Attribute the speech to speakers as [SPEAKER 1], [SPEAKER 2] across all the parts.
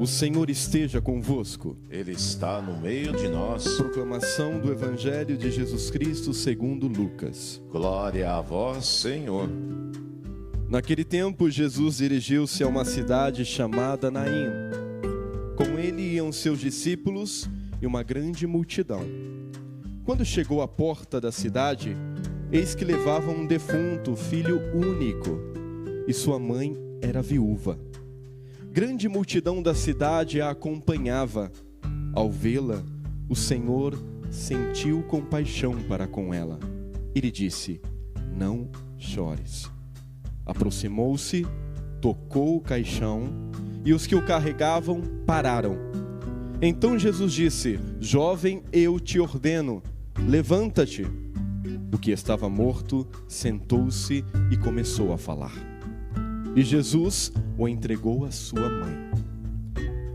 [SPEAKER 1] O Senhor esteja convosco.
[SPEAKER 2] Ele está no meio de nós.
[SPEAKER 1] Proclamação do Evangelho de Jesus Cristo segundo Lucas.
[SPEAKER 2] Glória a vós, Senhor.
[SPEAKER 1] Naquele tempo, Jesus dirigiu-se a uma cidade chamada Naim. Com ele iam seus discípulos e uma grande multidão. Quando chegou à porta da cidade, eis que levavam um defunto, filho único, e sua mãe era viúva. Grande multidão da cidade a acompanhava. Ao vê-la, o Senhor sentiu compaixão para com ela e lhe disse: não chores. Aproximou-se, tocou o caixão e os que o carregavam pararam. Então Jesus disse: jovem, eu te ordeno, levanta-te. O que estava morto sentou-se e começou a falar. E Jesus o entregou à sua mãe.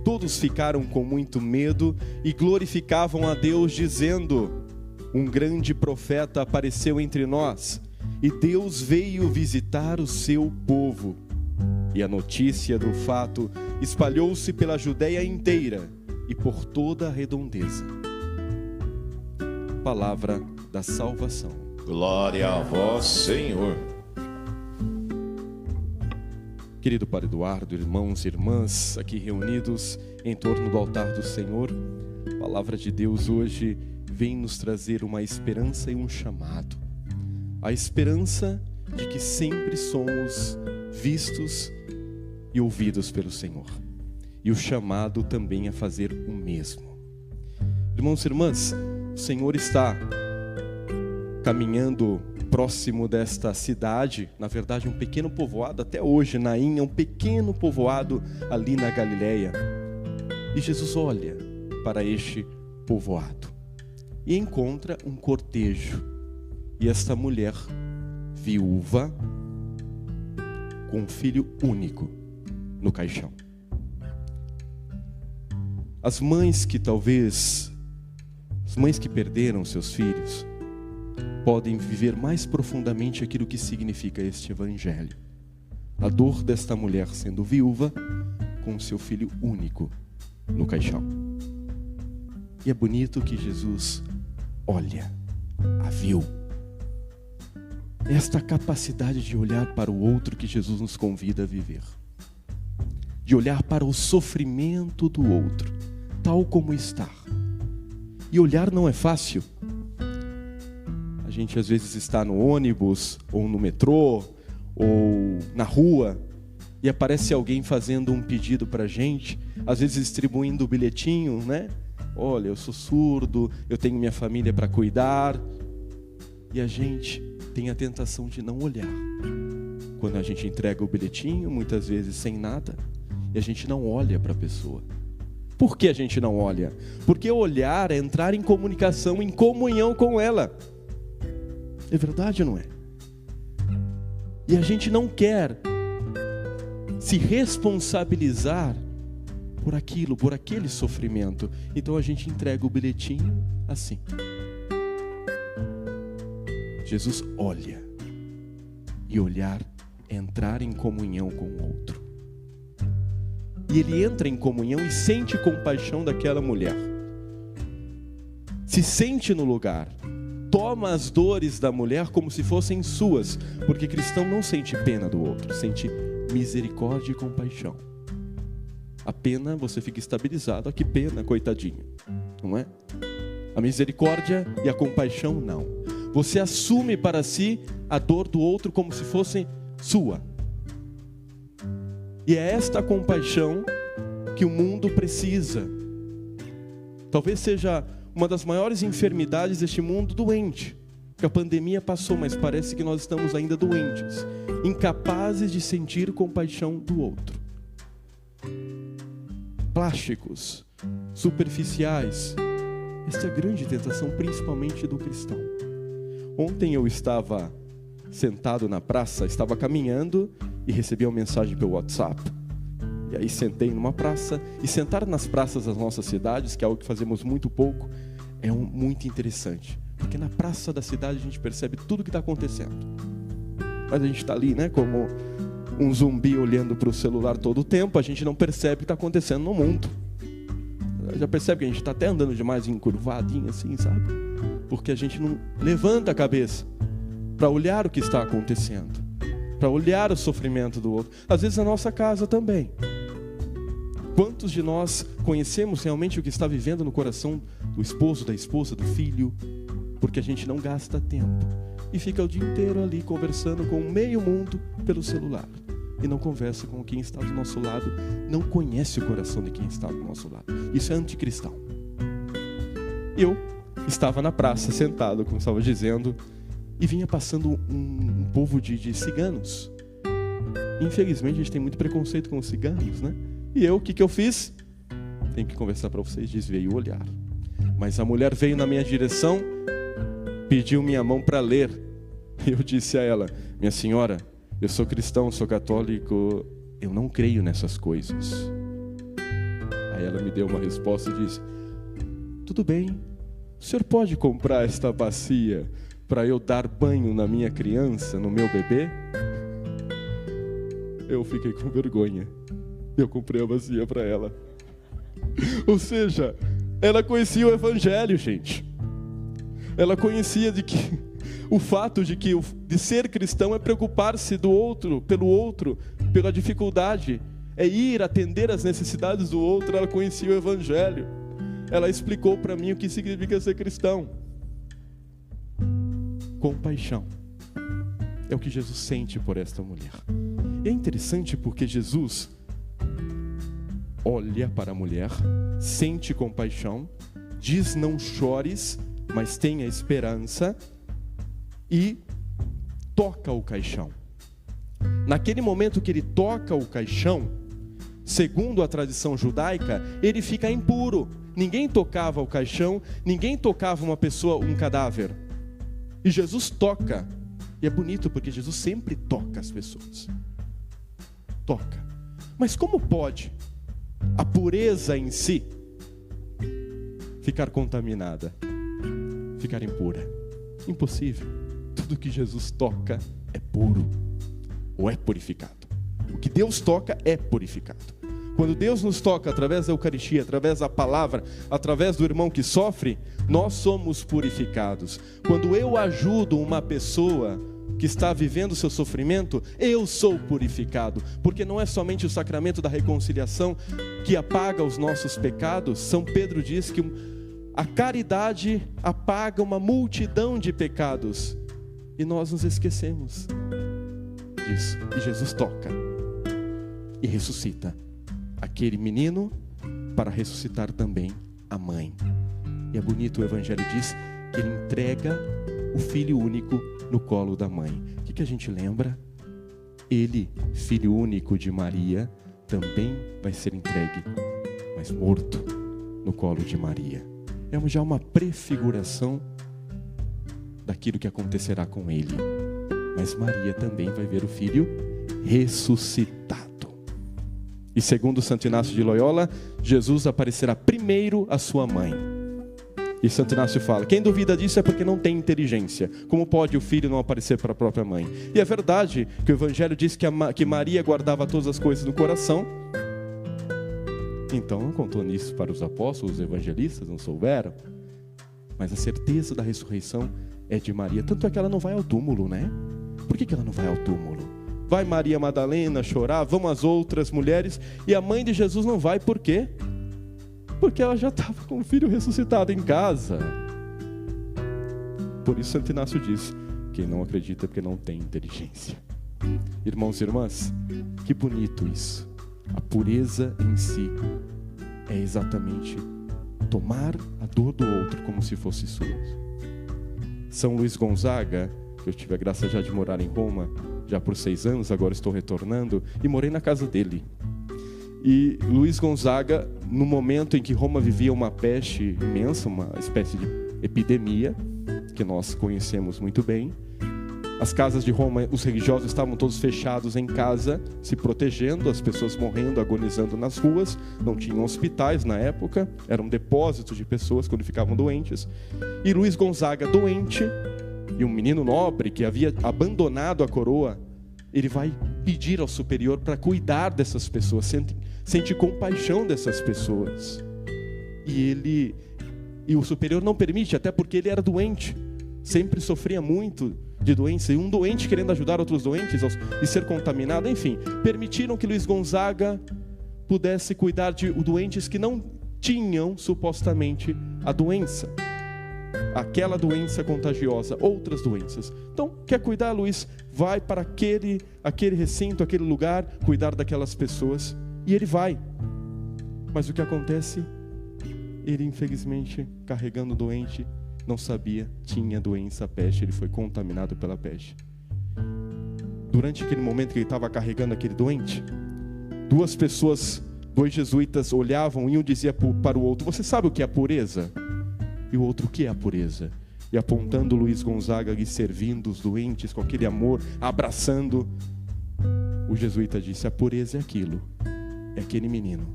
[SPEAKER 1] Todos ficaram com muito medo e glorificavam a Deus, dizendo: um grande profeta apareceu entre nós, e Deus veio visitar o seu povo. E a notícia do fato espalhou-se pela Judeia inteira e por toda a redondeza. Palavra da salvação.
[SPEAKER 2] Glória a vós, Senhor.
[SPEAKER 1] Querido Padre Eduardo, irmãos e irmãs aqui reunidos em torno do altar do Senhor, a palavra de Deus hoje vem nos trazer uma esperança e um chamado. A esperança de que sempre somos vistos e ouvidos pelo Senhor. E o chamado também a fazer o mesmo. Irmãos e irmãs, o Senhor está caminhando próximo desta cidade, na verdade um pequeno povoado, até hoje Naim é um pequeno povoado ali na Galileia. E Jesus olha para este povoado e encontra um cortejo. E esta mulher viúva com um filho único no caixão. As mães que perderam seus filhos, podem viver mais profundamente aquilo que significa este evangelho. A dor desta mulher sendo viúva com seu filho único no caixão. E é bonito que Jesus olha, a viu. Esta capacidade de olhar para o outro que Jesus nos convida a viver. De olhar para o sofrimento do outro, tal como está. E olhar não é fácil. A gente às vezes está no ônibus, ou no metrô, ou na rua, e aparece alguém fazendo um pedido para a gente, às vezes distribuindo o bilhetinho, né? Olha, eu sou surdo, eu tenho minha família para cuidar. E a gente tem a tentação de não olhar. Quando a gente entrega o bilhetinho, muitas vezes sem nada, e a gente não olha para a pessoa. Por que a gente não olha? Porque olhar é entrar em comunicação, em comunhão com ela. É verdade ou não é? E a gente não quer se responsabilizar por aquilo, por aquele sofrimento. Então a gente entrega o bilhetinho assim. Jesus olha. E olhar é entrar em comunhão com o outro. E ele entra em comunhão e sente compaixão daquela mulher. Se sente no lugar. Toma as dores da mulher como se fossem suas, porque cristão não sente pena do outro, sente misericórdia e compaixão. A pena, você fica estabilizado, que pena, coitadinho, não é? A misericórdia e a compaixão, não. Você assume para si a dor do outro como se fosse sua. E é esta compaixão que o mundo precisa. Talvez seja uma das maiores enfermidades deste mundo doente, que a pandemia passou, mas parece que nós estamos ainda doentes, incapazes de sentir compaixão do outro. Plásticos, superficiais, esta é a grande tentação, principalmente do cristão. Ontem eu estava sentado na praça, estava caminhando e recebi uma mensagem pelo WhatsApp. E aí sentei numa praça, e sentar nas praças das nossas cidades, que é algo que fazemos muito pouco, é muito interessante. Porque na praça da cidade a gente percebe tudo o que está acontecendo. Mas a gente está ali, né, como um zumbi olhando para o celular todo o tempo, a gente não percebe o que está acontecendo no mundo. Já percebe que a gente está até andando demais encurvadinho assim, sabe? Porque a gente não levanta a cabeça para olhar o que está acontecendo, para olhar o sofrimento do outro. Às vezes na nossa casa também. Quantos de nós conhecemos realmente o que está vivendo no coração do esposo, da esposa, do filho? Porque a gente não gasta tempo e fica o dia inteiro ali conversando com o meio mundo pelo celular. E não conversa com quem está do nosso lado, não conhece o coração de quem está do nosso lado. Isso é anticristão. Eu estava na praça, sentado, como estava dizendo, e vinha passando um povo de ciganos. Infelizmente, a gente tem muito preconceito com os ciganos, né? E eu, o que eu fiz? Tenho que conversar para vocês, desviei o olhar. Mas a mulher veio na minha direção, pediu minha mão para ler. Eu disse a ela: minha senhora, eu sou cristão, sou católico, eu não creio nessas coisas. Aí ela me deu uma resposta e disse: tudo bem, o senhor pode comprar esta bacia para eu dar banho na minha criança, no meu bebê? Eu fiquei com vergonha. Eu comprei a bacia para ela. Ou seja, ela conhecia o evangelho, gente. Ela conhecia de que o fato de ser cristão é preocupar-se do outro, pela dificuldade, é ir atender as necessidades do outro. Ela conhecia o evangelho. Ela explicou para mim o que significa ser cristão. Compaixão é o que Jesus sente por esta mulher. É interessante porque Jesus olha para a mulher, sente compaixão, diz: não chores, mas tenha esperança, e toca o caixão. Naquele momento que ele toca o caixão, segundo a tradição judaica, ele fica impuro. Ninguém tocava o caixão, ninguém tocava uma pessoa, um cadáver. E Jesus toca. E é bonito porque Jesus sempre toca as pessoas. Toca. Mas como pode a pureza em si ficar contaminada, ficar impura? Impossível. Tudo que Jesus toca é puro, ou é purificado. O que Deus toca é purificado. Quando Deus nos toca através da Eucaristia, através da palavra, através do irmão que sofre, nós somos purificados. Quando eu ajudo uma pessoa que está vivendo o seu sofrimento, eu sou purificado. Porque não é somente o sacramento da reconciliação que apaga os nossos pecados. São Pedro diz que a caridade apaga uma multidão de pecados. E nós nos esquecemos disso. E Jesus toca e ressuscita aquele menino para ressuscitar também a mãe. E é bonito, o Evangelho diz que ele entrega o filho único no colo da mãe. O que a gente lembra? Ele, filho único de Maria, também vai ser entregue, mas morto, no colo de Maria. É já uma prefiguração daquilo que acontecerá com ele. Mas Maria também vai ver o filho ressuscitado. E segundo Santo Inácio de Loyola, Jesus aparecerá primeiro à sua mãe. E Santo Inácio fala: quem duvida disso é porque não tem inteligência. Como pode o filho não aparecer para a própria mãe? E é verdade que o Evangelho diz que Maria guardava todas as coisas no coração. Então não contou nisso para os apóstolos, os evangelistas, não souberam. Mas a certeza da ressurreição é de Maria. Tanto é que ela não vai ao túmulo, né? Por que ela não vai ao túmulo? Vai Maria Madalena chorar, vão as outras mulheres, e a mãe de Jesus não vai. Por quê? Porque ela já estava com o filho ressuscitado em casa. Por isso Santo Inácio diz: quem não acredita é porque não tem inteligência. Irmãos e irmãs, que bonito isso. A pureza em si é exatamente tomar a dor do outro como se fosse sua. São Luís Gonzaga, que eu tive a graça já de morar em Roma, já por 6 anos, agora estou retornando, e morei na casa dele. E Luís Gonzaga, no momento em que Roma vivia uma peste imensa, uma espécie de epidemia, que nós conhecemos muito bem, as casas de Roma, os religiosos estavam todos fechados em casa, se protegendo, as pessoas morrendo, agonizando nas ruas, não tinham hospitais na época, eram depósitos de pessoas quando ficavam doentes. E Luís Gonzaga, doente, e um menino nobre que havia abandonado a coroa, ele vai pedir ao superior para cuidar dessas pessoas, sente compaixão dessas pessoas. E o superior não permite, até porque ele era doente, sempre sofria muito de doença, e um doente querendo ajudar outros doentes e ser contaminado, enfim, permitiram que Luiz Gonzaga pudesse cuidar de doentes que não tinham supostamente a doença, aquela doença contagiosa, outras doenças. Então, quer cuidar, Luiz? Vai para aquele recinto, aquele lugar, cuidar daquelas pessoas, e ele vai. Mas o que acontece? Ele, infelizmente, carregando o doente, não sabia, tinha doença, a peste, ele foi contaminado pela peste. Durante aquele momento que ele estava carregando aquele doente, dois jesuítas olhavam e um dizia para o outro: você sabe o que é a pureza? E o outro: o que é a pureza? E apontando Luiz Gonzaga ali, servindo os doentes com aquele amor, abraçando, o jesuíta disse: a pureza é aquilo, é aquele menino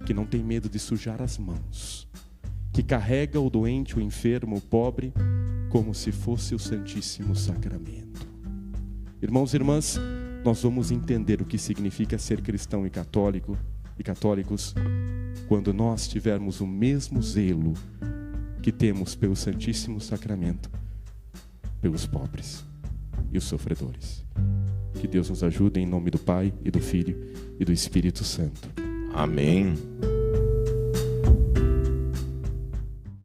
[SPEAKER 1] que não tem medo de sujar as mãos, que carrega o doente, o enfermo, o pobre, como se fosse o Santíssimo Sacramento. Irmãos e irmãs, nós vamos entender o que significa ser cristão e católicos quando nós tivermos o mesmo zelo que temos pelo Santíssimo Sacramento, pelos pobres e os sofredores. Que Deus nos ajude, em nome do Pai e do Filho e do Espírito Santo.
[SPEAKER 2] Amém.